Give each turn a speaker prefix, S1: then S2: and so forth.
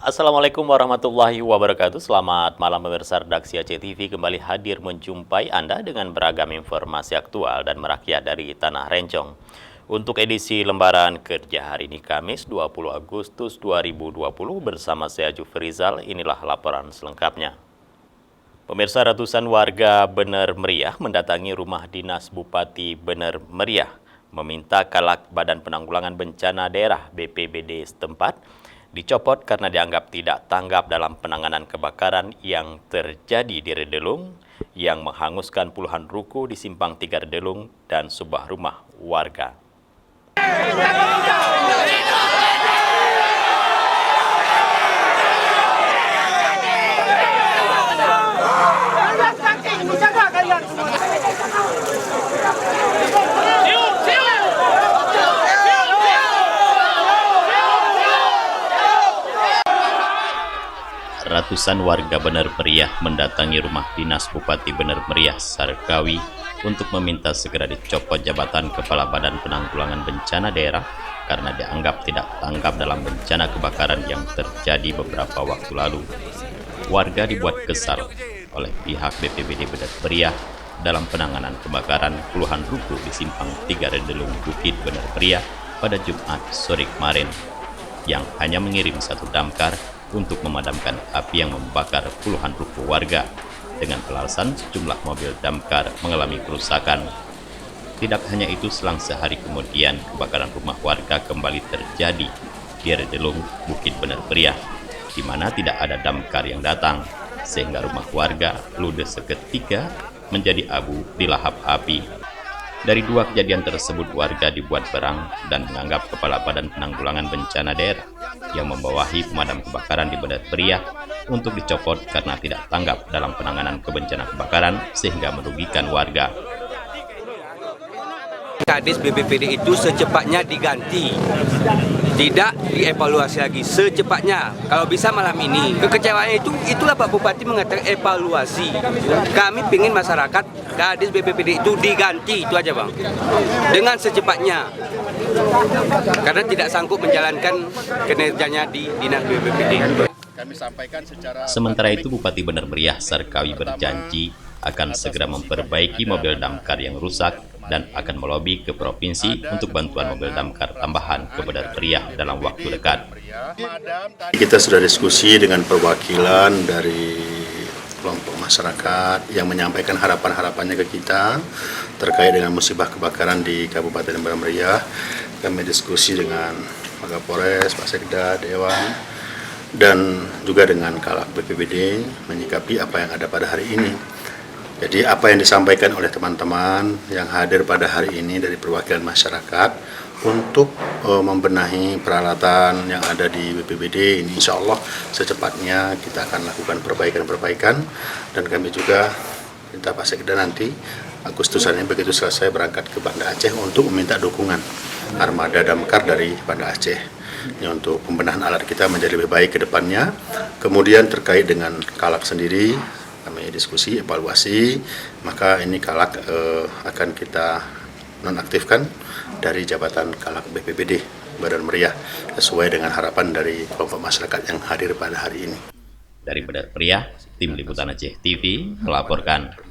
S1: Assalamualaikum warahmatullahi wabarakatuh. Selamat malam pemirsa redaksi Aceh TV kembali hadir menjumpai Anda dengan beragam informasi aktual dan merakyat dari Tanah Rencong. Untuk edisi lembaran kerja hari ini Kamis 20 Agustus 2020 bersama saya Jufrizal, inilah laporan selengkapnya. Pemirsa, ratusan warga Bener Meriah mendatangi rumah dinas Bupati Bener Meriah meminta kalak Badan Penanggulangan Bencana Daerah BPBD setempat dicopot karena dianggap tidak tanggap dalam penanganan kebakaran yang terjadi di Redelung yang menghanguskan puluhan ruko di Simpang 3 Redelung dan sebuah rumah warga. Ratusan warga Bener Meriah mendatangi rumah dinas Bupati Bener Meriah Sarkawi untuk meminta segera dicopot jabatan Kepala Badan Penanggulangan Bencana Daerah karena dianggap tidak tanggap dalam bencana kebakaran yang terjadi beberapa waktu lalu. Warga dibuat kesal oleh pihak BPBD Bener Meriah dalam penanganan kebakaran puluhan ruko di Simpang 3 Redelung Bukit Bener Meriah pada Jumat sore kemarin, yang hanya mengirim satu damkar untuk memadamkan api yang membakar puluhan ruko warga dengan alasan sejumlah mobil damkar mengalami kerusakan. Tidak hanya itu, selang sehari kemudian kebakaran rumah warga kembali terjadi di Redelung Bukit Bener Meriah, di mana tidak ada damkar yang datang, sehingga rumah warga ludes seketika menjadi abu di lahap api. Dari dua kejadian tersebut, warga dibuat berang dan menganggap Kepala Badan Penanggulangan Bencana Daerah yang membawahi pemadam kebakaran di Bener Meriah untuk dicopot karena tidak tanggap dalam penanganan kebencana kebakaran sehingga merugikan warga.
S2: Kadis BPBD itu secepatnya diganti, tidak dievaluasi lagi secepatnya. Kalau bisa malam ini. Kekecewaannya itulah Pak Bupati mengatakan evaluasi. Kami ingin masyarakat Kadis BPBD itu diganti, itu aja Bang, dengan secepatnya, karena tidak sanggup menjalankan kinerjanya di dinas BPBD.
S1: Sementara itu, Bupati Bener Meriah Sarkawi berjanji akan segera memperbaiki mobil damkar yang rusak dan akan melobi ke provinsi untuk bantuan mobil damkar tambahan ke Bener Meriah dalam waktu dekat.
S3: Kita sudah diskusi dengan perwakilan dari kelompok masyarakat yang menyampaikan harapan-harapannya ke kita terkait dengan musibah kebakaran di Kabupaten Bener Meriah. Kami diskusi dengan Pak Kapolres, Pak Sekda, Dewan, dan juga dengan Kalak BPBD menyikapi apa yang ada pada hari ini. Jadi apa yang disampaikan oleh teman-teman yang hadir pada hari ini dari perwakilan masyarakat untuk membenahi peralatan yang ada di BPBD ini, insya Allah secepatnya kita akan lakukan perbaikan-perbaikan, dan kami juga minta Pak Sekda nanti Agustusan ini begitu selesai berangkat ke Banda Aceh untuk meminta dukungan armada damkar dari Banda Aceh ini untuk pembenahan alat kita menjadi lebih baik ke depannya. Kemudian terkait dengan Kalak sendiri, kami diskusi evaluasi, maka ini Kalak akan kita nonaktifkan dari jabatan Kalak BPBD Bener Meriah sesuai dengan harapan dari kelompok masyarakat yang hadir pada hari ini.
S1: Dari Bener Meriah, Tim Liputan Aceh TV melaporkan.